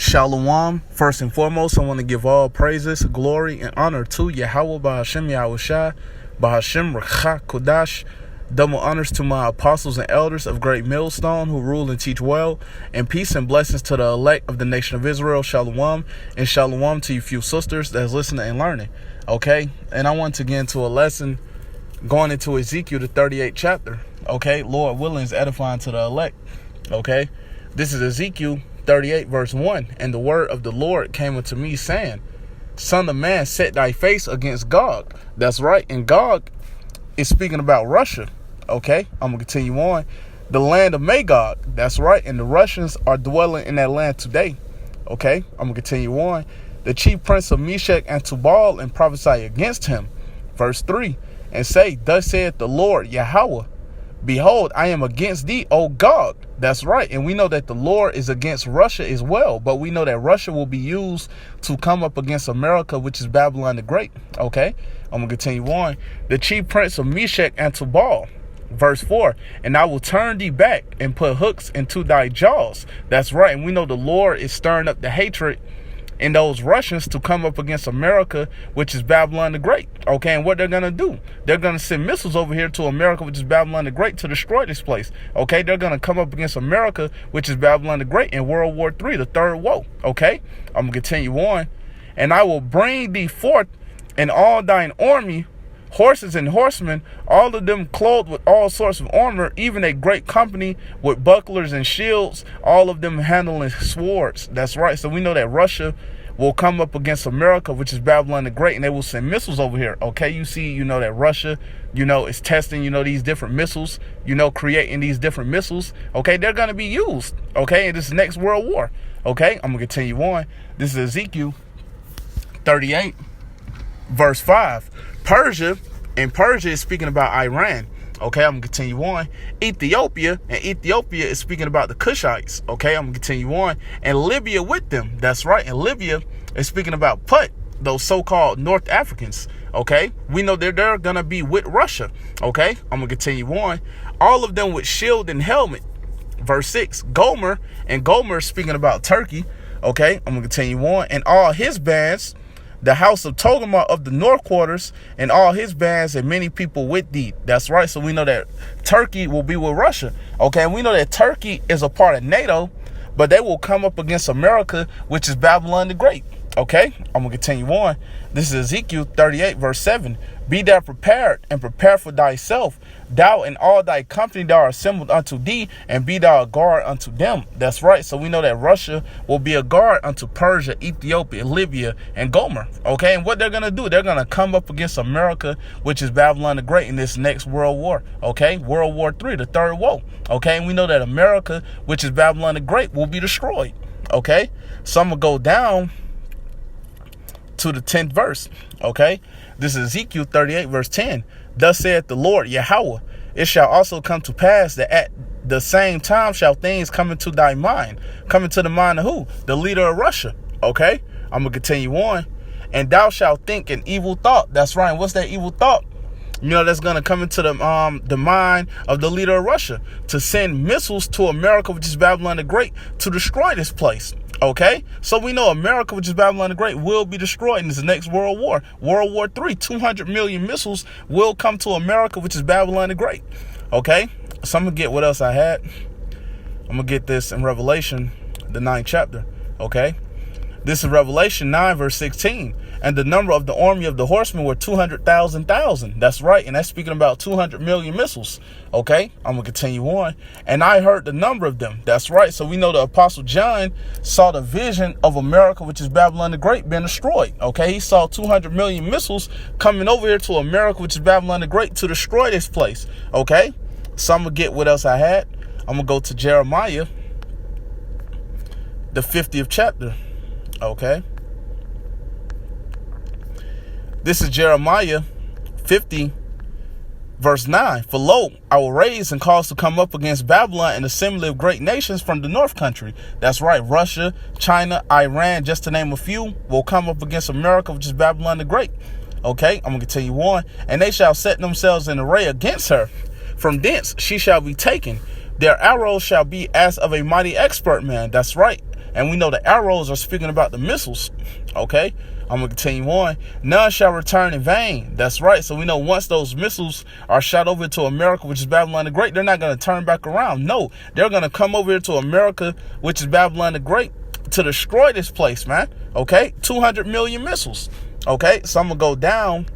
Shalom. First and foremost, I want to give all praises, glory, and honor to Yahawah, Bahasham, Yahawashi, Bahasham, Rawchaa, Qadash. Double honors to my apostles and elders of Great Millstone who rule and teach well, and peace and blessings to the elect of the nation of Israel. Shalom, and shalom to you few sisters that's listening and learning. Okay, and I want to get into a lesson going into Ezekiel, the 38th chapter. Okay, Lord willing is edifying to the elect. Okay, this is Ezekiel 38 verse 1. And the word of the Lord came unto me, saying, Son of man, set thy face against Gog. That's right, and Gog is speaking about Russia. Okay, I'm going to continue on. The land of Magog. That's right, and the Russians are dwelling in that land today. Okay, I'm going to continue on. The chief prince of Meshach and Tubal, and prophesy against him. Verse 3. And say, Thus saith the Lord Yahawah, Behold, I am against thee, O Gog. That's right. And we know that the Lord is against Russia as well. But we know that Russia will be used to come up against America, which is Babylon the Great. Okay, I'm going to continue on. The chief prince of Meshach and Tubal. Verse 4. And I will turn thee back and put hooks into thy jaws. That's right. And we know the Lord is stirring up the hatred in those Russians to come up against America, which is Babylon the Great. Okay, and what they're going to do, they're going to send missiles over here to America, which is Babylon the Great, to destroy this place. Okay, they're going to come up against America, which is Babylon the Great, in World War III, the third woe. Okay, I'm going to continue on. And I will bring thee forth in all thine army, horses and horsemen, all of them clothed with all sorts of armor, even a great company with bucklers and shields, all of them handling swords. That's right. So we know that Russia will come up against America, which is Babylon the Great, and they will send missiles over here. Okay, you see, that Russia, is testing, these different missiles, creating these different missiles. Okay, they're going to be used. Okay, in this next world war. Okay, I'm going to continue on. This is Ezekiel 38, verse 5. Persia, and Persia is speaking about Iran. Okay, I'm going to continue on. Ethiopia, and Ethiopia is speaking about the Cushites. Okay, I'm going to continue on. And Libya with them. That's right. And Libya is speaking about Put, those so-called North Africans. Okay, we know they're going to be with Russia. Okay, I'm going to continue on. All of them with shield and helmet. Verse 6. Gomer, and Gomer is speaking about Turkey. Okay, I'm going to continue on. And all his bands, the house of Togarmah of the north quarters, and all his bands, and many people with thee. That's right. So we know that Turkey will be with Russia. Okay, and we know that Turkey is a part of NATO, but they will come up against America, which is Babylon the Great. Okay, I'm going to continue on. This is Ezekiel 38, verse 7. Be thou prepared, and prepare for thyself, thou and all thy company that are assembled unto thee, and be thou a guard unto them. That's right. So we know that Russia will be a guard unto Persia, Ethiopia, Libya, and Gomer. Okay, and what they're going to do, they're going to come up against America, which is Babylon the Great, in this next world war. Okay, World War III, the third woe. Okay, and we know that America, which is Babylon the Great, will be destroyed. Okay, so I'm going to go down to the 10th verse. Okay, this is Ezekiel 38 verse 10. Thus saith the Lord Yahawah, it shall also come to pass that at the same time shall things come into thy mind. Come into the mind of who? The leader of Russia. Okay, I'm gonna continue on. And thou shalt think an evil thought. That's right. And what's that evil thought? That's going to come into the mind of the leader of Russia, to send missiles to America, which is Babylon the Great, to destroy this place. Okay, so we know America, which is Babylon the Great, will be destroyed in this next world war, World War III. 200 million missiles will come to America, which is Babylon the Great. Okay, so I'm going to get what else I had. I'm going to get this in Revelation, the 9th chapter. Okay, this is Revelation 9, verse 16. And the number of the army of the horsemen were 200,000. That's right. And that's speaking about 200 million missiles. Okay, I'm going to continue on. And I heard the number of them. That's right. So we know the Apostle John saw the vision of America, which is Babylon the Great, being destroyed. Okay, he saw 200 million missiles coming over here to America, which is Babylon the Great, to destroy this place. Okay, so I'm going to get what else I had. I'm going to go to Jeremiah, the 50th chapter. Okay. This is Jeremiah 50, verse 9. For lo, I will raise and cause to come up against Babylon an assembly of great nations from the north country. That's right. Russia, China, Iran, just to name a few, will come up against America, which is Babylon the Great. Okay, I'm going to continue on. And they shall set themselves in array against her. From thence she shall be taken. Their arrows shall be as of a mighty expert man. That's right. And we know the arrows are speaking about the missiles. Okay, I'm going to continue on. None shall return in vain. That's right. So we know once those missiles are shot over to America, which is Babylon the Great, they're not going to turn back around. No, they're going to come over here to America, which is Babylon the Great, to destroy this place, man. Okay, 200 million missiles. Okay, so I'm going to go down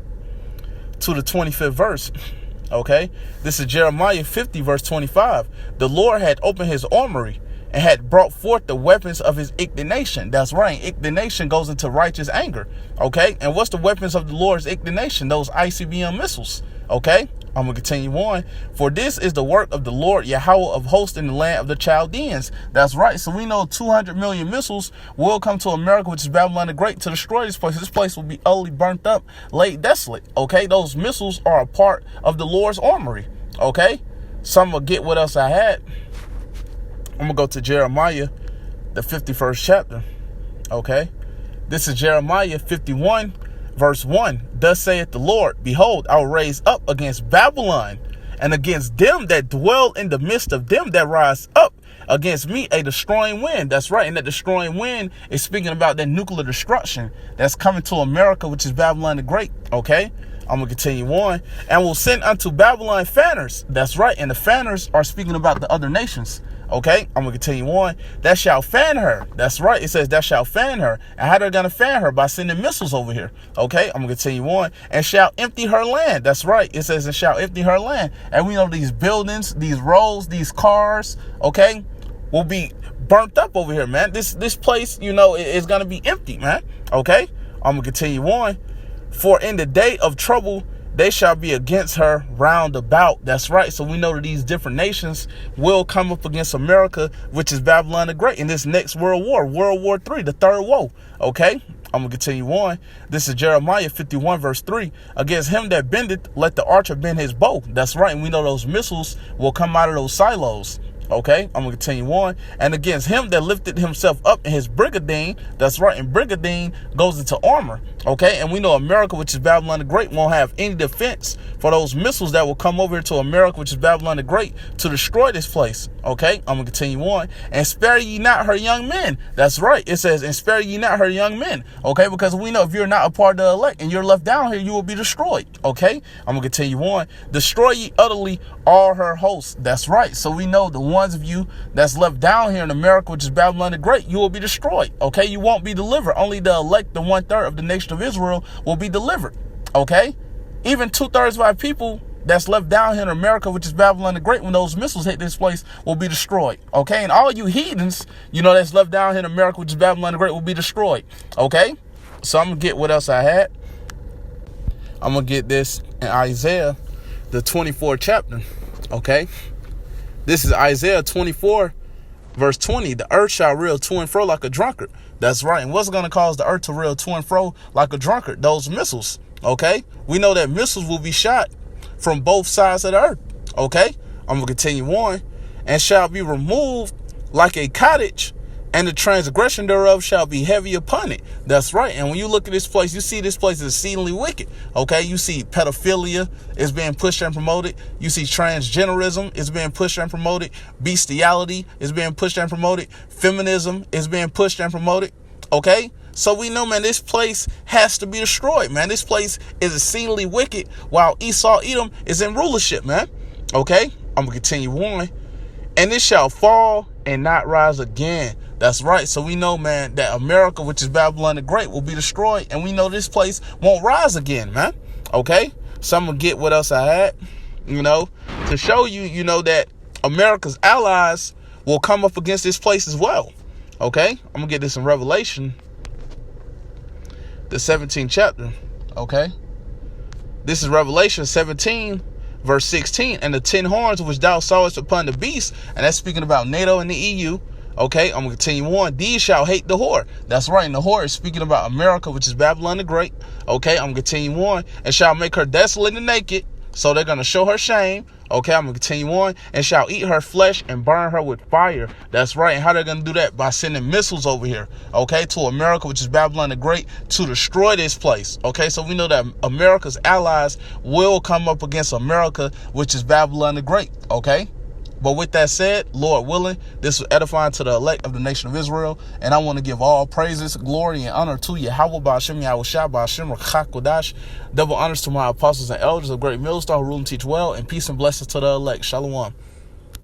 to the 25th verse. Okay, this is Jeremiah 50 verse 25. The Lord had opened his armory and had brought forth the weapons of his indignation. That's right. Indignation goes into righteous anger. Okay, and what's the weapons of the Lord's indignation? Those ICBM missiles. Okay, I'm going to continue on. For this is the work of the Lord Yahawah of hosts in the land of the Chaldeans. That's right. So we know 200 million missiles will come to America, which is Babylon the Great, to destroy this place. This place will be utterly burnt up, laid desolate. Okay, those missiles are a part of the Lord's armory. Okay, so I'm going to get what else I had. I'm going to go to Jeremiah, the 51st chapter. Okay, this is Jeremiah 51 verse 1. Thus saith the Lord, behold, I will raise up against Babylon and against them that dwell in the midst of them that rise up against me a destroying wind. That's right. And that destroying wind is speaking about that nuclear destruction that's coming to America, which is Babylon the Great. Okay, I'm going to continue on. And will send unto Babylon fanners. That's right. And the fanners are speaking about the other nations. Okay, I'm going to continue on. That shall fan her. That's right. It says that shall fan her. And how they're going to fan her? By sending missiles over here. Okay, I'm going to continue on. And shall empty her land. That's right. It says and shall empty her land. And we know these buildings, these roads, these cars, okay, will be burnt up over here, man. This place, you know, is going to be empty, man. Okay, I'm going to continue on. For in the day of trouble, they shall be against her round about. That's right. So we know that these different nations will come up against America, which is Babylon the Great, in this next world war, World War III, the third woe. Okay, I'm going to continue on. This is Jeremiah 51 verse 3. Against him that bendeth, let the archer bend his bow. That's right. And we know those missiles will come out of those silos. Okay, I'm going to continue on. And against him that lifted himself up in his brigandine. That's right. And brigandine goes into armor. Okay, and we know America, which is Babylon the Great, won't have any defense for those missiles that will come over to America, which is Babylon the Great, to destroy this place. Okay, I'm going to continue on. And spare ye not her young men. That's right. It says, and spare ye not her young men. Okay, because we know if you're not a part of the elect and you're left down here, you will be destroyed. Okay, I'm going to continue on. Destroy ye utterly all her hosts. That's right. So we know the ones of you that's left down here in America, which is Babylon the Great, you will be destroyed. Okay, you won't be delivered. Only the elect, the 1/3 of the nation of Israel, will be delivered. Okay, even 2/3 of our people that's left down here in America, which is Babylon the Great, when those missiles hit this place, will be destroyed. Okay, and all you heathens, you know, that's left down here in America, which is Babylon the Great, will be destroyed. Okay, so I'm gonna get what else I had. I'm gonna get this in Isaiah, the 24th chapter. Okay, this is Isaiah 24 verse 20. The earth shall reel to and fro like a drunkard. That's right. And what's going to cause the earth to reel to and fro like a drunkard? Those missiles. Okay, we know that missiles will be shot from both sides of the earth. Okay, I'm gonna continue on. And shall be removed like a cottage, and the transgression thereof shall be heavy upon it. That's right. And when you look at this place, you see this place is exceedingly wicked. Okay, you see pedophilia is being pushed and promoted. You see transgenderism is being pushed and promoted. Bestiality is being pushed and promoted. Feminism is being pushed and promoted. Okay, so we know, man, this place has to be destroyed, man. This place is exceedingly wicked, while Esau Edom is in rulership, man. Okay, I'm gonna continue on. And it shall fall and not rise again. That's right. So we know, man, that America, which is Babylon the Great, will be destroyed. And we know this place won't rise again, man. Okay, so I'm gonna get what else I had, you know, to show you, you know, that America's allies will come up against this place as well. Okay, I'm gonna get this in Revelation, the 17th chapter. Okay, this is Revelation 17 verse 16. And the 10 horns which thou sawest upon the beast, and that's speaking about NATO and the EU. Okay, I'm gonna continue on. These shall hate the whore. That's right. And the whore is speaking about America, which is Babylon the Great. Okay, I'm gonna continue on. And shall make her desolate and naked. So they're gonna show her shame. Okay, I'm gonna continue on. And shall eat her flesh and burn her with fire. That's right. And how they're gonna do that? By sending missiles over here, okay, to America, which is Babylon the Great, to destroy this place. Okay, so we know that America's allies will come up against America, which is Babylon the Great. Okay, But with that said, Lord willing, this was edifying to the elect of the nation of Israel. And I want to give all praises, glory, and honor to Yahawah, Bahasham, Yahawashi, Bahasham, Rawchaa, Qadash. Double honors to my apostles and elders of great millstone who rule and teach well. And peace and blessings to the elect. Shalom.